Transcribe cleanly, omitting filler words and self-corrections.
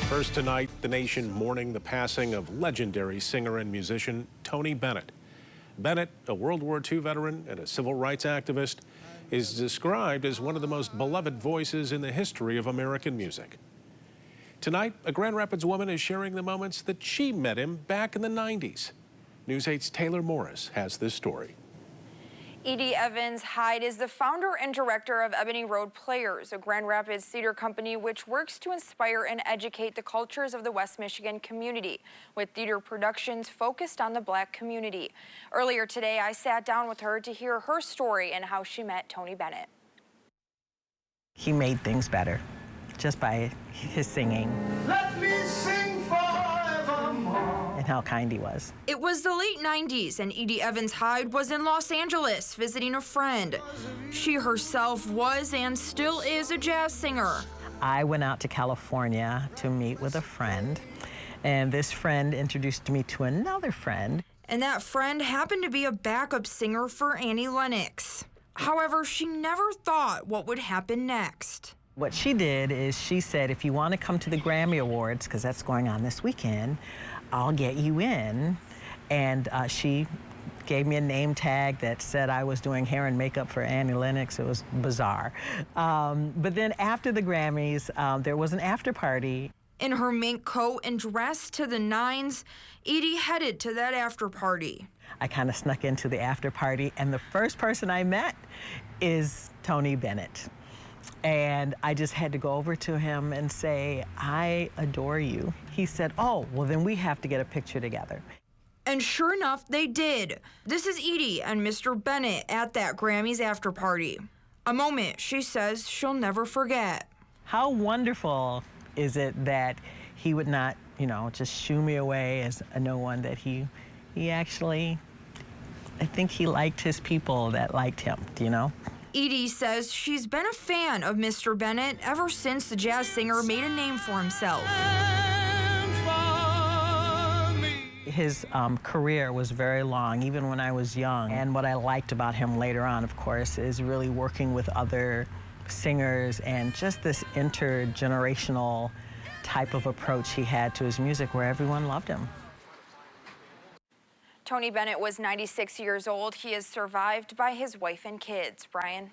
First tonight, the nation mourning the passing of legendary singer and musician Tony Bennett. Bennett, a World War II veteran and a civil rights activist, is described as one of the most beloved voices in the history of American music. Tonight, a Grand Rapids woman is sharing the moments that she met him back in the 90s. News 8's Taylor Morris has this story. Edie Evans Hyde is the founder and director of Ebony Road Players, a Grand Rapids theater company which works to inspire and educate the cultures of the West Michigan community, with theater productions focused on the Black community. Earlier today, I sat down with her to hear her story and how she met Tony Bennett. He made things better just by his singing. Let me sing forevermore. And how kind he was. It was the late 90s, and Edie Evans Hyde was in Los Angeles visiting a friend. She herself was and still is a jazz singer. I went out to California to meet with a friend, and this friend introduced me to another friend. And that friend happened to be a backup singer for Annie Lennox. However, she never thought what would happen next. What she did is she said, if you want to come to the Grammy Awards, because that's going on this weekend, I'll get you in. And she gave me a name tag that said I was doing hair and makeup for Annie Lennox. It was bizarre. But then after the Grammys, there was an after party. In her mink coat and dressed to the nines, Edie headed to that after party. I kind of snuck into the after party, and the first person I met is Tony Bennett. And I just had to go over to him and say, I adore you. He said, oh, well, then we have to get a picture together. And sure enough, they did. This is Edie and Mr. Bennett at that Grammys after party. A moment she says she'll never forget. How wonderful is it that he would not, just shoo me away as a no one, that he actually, I think he liked his people that liked him, Edie says she's been a fan of Mr. Bennett ever since the jazz singer made a name for himself. His career was very long, even when I was young. And what I liked about him later on, of course, is really working with other singers and just this intergenerational type of approach he had to his music where everyone loved him. Tony Bennett was 96 years old. He is survived by his wife and kids. Brian?